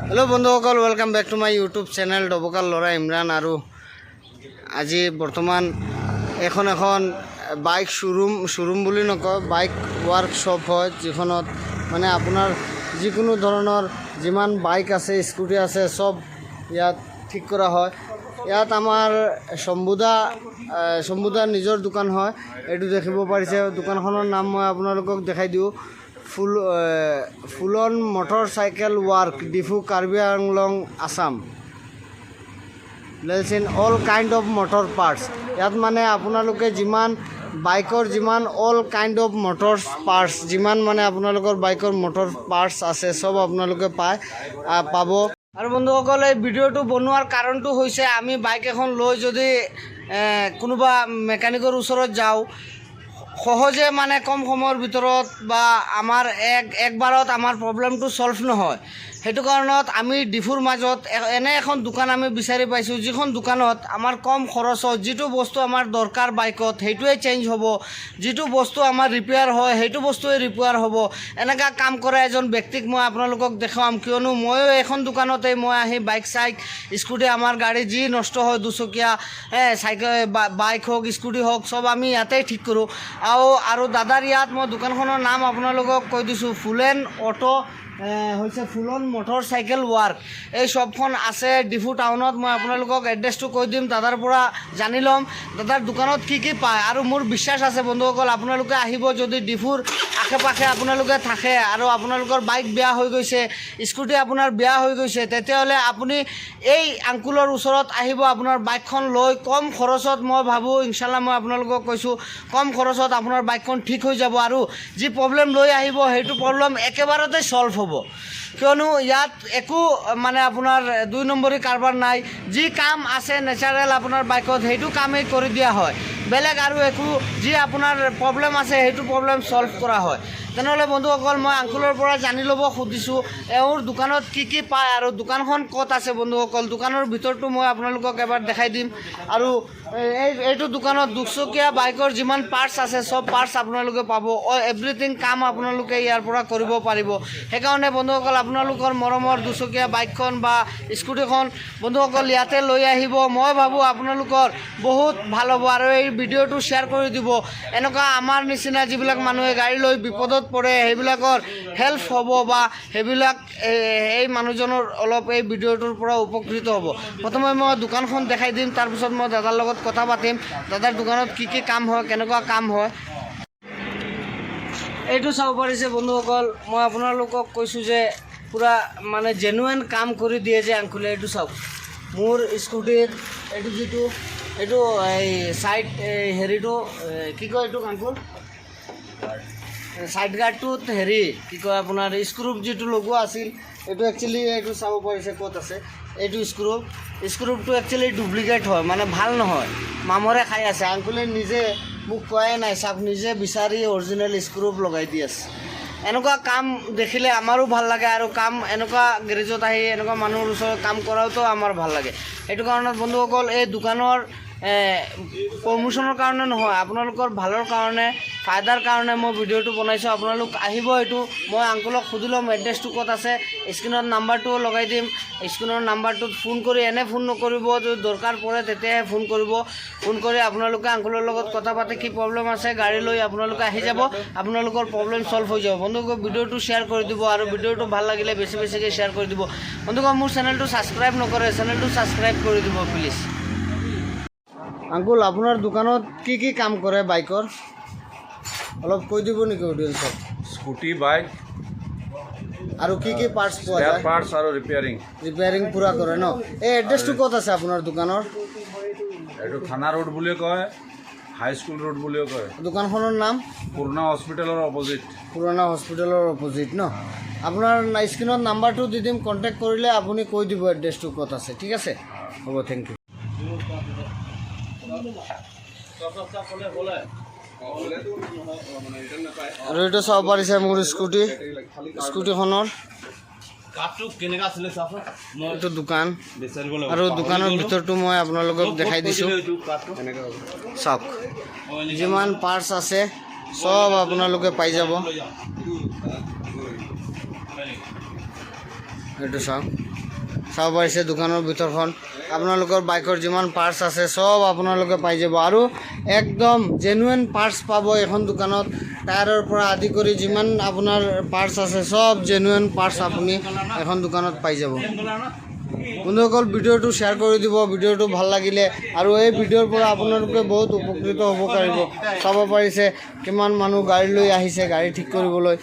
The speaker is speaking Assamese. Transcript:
हेलो बंधुসকল, welcome back to my YouTube channel डबकार लड़ा इमरान। और आज बर्तमान এখন বাইক শ্বৰুম বুলি নকয়, বাইক ৱৰ্কশ্বপ হয়, যিখনত মানে আপোনাৰ যিকোনো ধৰণৰ যিমান বাইক আছে, স্কুটি আছে, সব ইয়াত ঠিক কৰা হয়। ইয়াত আমাৰ শম্ভুদাৰ নিজৰ দোকান হয়। এইটো দেখিব পাৰিছে, দোকানখনৰ নাম মই আপোনালোকক দেখাই দিওঁ। Phulan motorcycle work, Diphu, Karbi Anglong, Assam. Let's in all kind of motor parts. ইয়াত মানে আপোনালোকে যিমান বাইকৰ যিমান all kind of motor parts, যিমান মানে আপোনালোকৰ বাইকৰ মটৰ পাৰ্টছ আছে, সব আপোনালোকে পাব। আৰু বন্ধুসকল, এই ভিডিঅ'টো বনোৱাৰ কাৰণটো হৈছে আমি বাইক এখন লৈ যদি কোনোবা মেকানিকৰ ওচৰত যাওঁ, সহজে মানে কম সময়ৰ ভিতৰত বা আমাৰ একবাৰত আমাৰ প্ৰব্লেমটো সলভ নহয়। সেইটো কাৰণত আমি ডিফুৰ মাজত এনে এখন দোকান আমি বিচাৰি পাইছোঁ, যিখন দোকানত আমাৰ কম খৰচত যিটো বস্তু আমাৰ দৰকাৰ বাইকত সেইটোৱে চেঞ্জ হ'ব, যিটো বস্তু আমাৰ ৰিপেয়াৰ হয় সেইটো বস্তুৱে ৰিপেয়াৰ হ'ব। এনেকুৱা কাম কৰা এজন ব্যক্তিক মই আপোনালোকক দেখাম, কিয়নো ময়ো এখন দোকানতে মই আহি বাইক স্কুটি, আমাৰ গাড়ী যি নষ্ট হয়, দুচকীয়া চাইকেল, বাইক হওক, স্কুটি হওক, সব আমি ইয়াতেই ঠিক কৰোঁ। আৰু দাদাৰ ইয়াত মই দোকানখনৰ নাম আপোনালোকক কৈ দিছোঁ, ফুলেন অটো হৈছে ফুলন মটৰচাইকেল ৱৰ্ক। এই শ্বপখন আছে ডিফু টাউনত। মই আপোনালোকক এড্ৰেছটো কৈ দিম, দাদাৰ পৰা জানি ল'ম দাদাৰ দোকানত কি কি পায়। আৰু মোৰ বিশ্বাস আছে বন্ধুসকল, আপোনালোকে আহিব, যদি ডিফুৰ আশে পাশে আপোনালোকে থাকে আৰু আপোনালোকৰ বাইক বেয়া হৈ গৈছে, স্কুটি আপোনাৰ বেয়া হৈ গৈছে, তেতিয়াহ'লে আপুনি এই আংকুলৰ ওচৰত আহিব, আপোনাৰ বাইকখন লৈ কম খৰচত, মই ভাবোঁ ইনশাল্লাহ, মই আপোনালোকক কৈছোঁ, কম খৰচত আপোনাৰ বাইকখন ঠিক হৈ যাব। আৰু যি প্ৰব্লেম লৈ আহিব সেইটো প্ৰব্লেম একেবাৰতে সলভ হ'ব, কিয়নো ইয়াত একো মানে আপোনাৰ 2 নম্বৰী কাৰবাৰ নাই। যি কাম আছে নেচাৰেল আপোনাৰ বাইকত সেইটো কামেই কৰি দিয়া হয়, বেলেগ আৰু একো যি আপোনাৰ প্ৰব্লেম আছে সেইটো প্ৰব্লেম সলভ কৰা হয়। তেনেহ'লে বন্ধুসকল, মই আংকুলৰ পৰা জানি ল'ব খুজিছোঁ এওঁৰ দোকানত কি কি পায় আৰু দোকানখন ক'ত আছে। বন্ধুসকল, দোকানৰ ভিতৰটো মই আপোনালোকক এবাৰ দেখাই দিম। আৰু এইটো দোকানত দুচকীয়া বাইকৰ যিমান পাৰ্টছ আছে সব পাৰ্টছ আপোনালোকে পাব, এভৰিথিং কাম আপোনালোকে ইয়াৰ পৰা কৰিব পাৰিব। সেইকাৰণে বন্ধুসকল, আপোনালোকৰ মৰমৰ দুচকীয়া বাইকখন বা স্কুটিখন বন্ধুসকল ইয়াতে লৈ আহিব। মই ভাবোঁ আপোনালোকৰ বহুত ভাল হ'ব। আৰু এই ভিডিঅ'টো শ্বেয়াৰ কৰি দিব, এনেকুৱা আমাৰ নিচিনা যিবিলাক মানুহে গাড়ী লৈ বিপদত পৰে সেইবিলাকৰ হেল্প হ'ব, বা সেইবিলাক এই মানুহজনৰ অলপ এই ভিডিঅ'টোৰ পৰা উপকৃত হ'ব। প্ৰথমে মই দোকানখন দেখাই দিম, তাৰপিছত মই দাদাৰ লগত কথা পাতিম, দাদাৰ দোকানত কি কি কাম হয়, কেনেকুৱা কাম হয়। এইটো চাব পাৰিছে বন্ধুসকল, মই আপোনালোকক কৈছোঁ যে পূৰা মানে জেনুৱেন কাম কৰি দিয়ে যে আংকুলে। এইটো চাওক, মোৰ স্কুটিৰ এইটো এই চাইড হেৰিটো কি কয়, এইটো আংকুল সাইড গাৰ্ডটোত হেৰি কি কয়, আপোনাৰ স্ক্ৰুপ যিটো লগোৱা আছিল, এইটো একচুৱেলি এইটো চাব পাৰিছে ক'ত আছে। এইটো স্ক্ৰুপটো একচুৱেলি ডুপ্লিকেট হয়, মানে ভাল নহয়, মামৰে খাই আছে। আংকুলে নিজে মোক কোৱাই নাই, চাওক, নিজে বিচাৰি অৰিজিনেল স্ক্ৰুপ লগাই দি আছে। এনেকুৱা কাম দেখিলে আমাৰো ভাল লাগে, আৰু কাম এনেকুৱা গেৰেজত আহি এনেকুৱা মানুহৰ ওচৰত কাম কৰাওতো আমাৰ ভাল লাগে। সেইটো কাৰণত বন্ধুসকল, এই দোকানৰ প্ৰমোশ্যনৰ কাৰণে নহয়, আপোনালোকৰ ভালৰ কাৰণে, ফাইদাৰ কাৰণে মই ভিডিঅ'টো বনাইছোঁ। আপোনালোক আহিব, এইটো মই আংকুলক সুধি ল'ম এড্ৰেছটো ক'ত আছে, স্ক্ৰীণত নাম্বাৰটোও লগাই দিম। স্ক্ৰীণৰ নাম্বাৰটোত ফোন কৰি, এনে ফোন নকৰিব, যদি দৰকাৰ পৰে তেতিয়াহে ফোন কৰিব। ফোন কৰি আপোনালোকে আংকুলৰ লগত কথা পাতি কি প্ৰব্লেম আছে গাড়ী লৈ আপোনালোকে আহি যাব, আপোনালোকৰ প্ৰব্লেম সলভ হৈ যাব। বন্ধুসকল, ভিডিঅ'টো শ্বেয়াৰ কৰি দিব, আৰু ভিডিঅ'টো ভাল লাগিলে বেছি বেছিকৈ শ্বেয়াৰ কৰি দিব। বন্ধুসকল, মোৰ চেনেলটো ছাবস্ক্ৰাইব নকৰে, চেনেলটো ছাবস্ক্ৰাইব কৰি দিব প্লিজ। আংকুল, আপোনাৰ দোকানত কি কি কাম কৰে বাইকৰ, অলপ কৈ দিব নেকি অডিয়েঞ্চক? স্কুটি, বাইক আৰু কি কি পাৰ্টছ পোৱা যায়? পাৰ্টছ আৰু ৰিপেয়াৰিং পূৰা কৰে ন? এই এড্ৰেছটো ক'ত আছে আপোনাৰ দোকানৰ? এইটো থানা ৰোড বুলিও কয়, হাইস্কুল ৰোড বুলিও কয়। দোকানখনৰ নাম? পুৰণা হস্পিটেলৰ অপজিট। পুৰণা হস্পিটেলৰ অপজিট ন? আপোনাৰ স্ক্ৰীণত নাম্বাৰটো দি দিম, কণ্টেক্ট কৰিলে আপুনি কৈ দিব এড্ৰেছটো ক'ত আছে। ঠিক আছে, হ'ব, থেংক ইউ। আৰু এইটো চাব পাৰিছে মোৰ স্কুটিখনৰ এইটো দোকান, আৰু দোকানৰ ভিতৰটো মই আপোনালোকক দেখাই দিছোঁ। চাওক, যিমান পাৰ্টছ আছে সব আপোনালোকে পাই যাব এইটো চাওক চাব পাৰিছে দোকানৰ ভিতৰখন আপোনালোকৰ বাইকৰ যিমান পাৰ্টছ আছে সব আপোনালোকে পাই যাব আৰু একদম জেনুইন পাৰ্টছ পাব এখন দোকানত টায়াৰৰ পৰা আদি কৰি যিমান আপোনাৰ পাৰ্টছ আছে সব জেনুইন পাৰ্টছ আপুনি এখন দোকানত পাই যাব বন্ধুসকল ভিডিঅ'টো শ্বেয়াৰ কৰি দিব ভিডিঅ'টো ভাল লাগিলে আৰু এই ভিডিঅ'ৰ পৰা আপোনালোকে বহুত উপকৃত হ'ব পাৰিব চাব পাৰিছে কিমান মানুহ গাড়ী লৈ আহিছে গাড়ী ঠিক কৰিবলৈ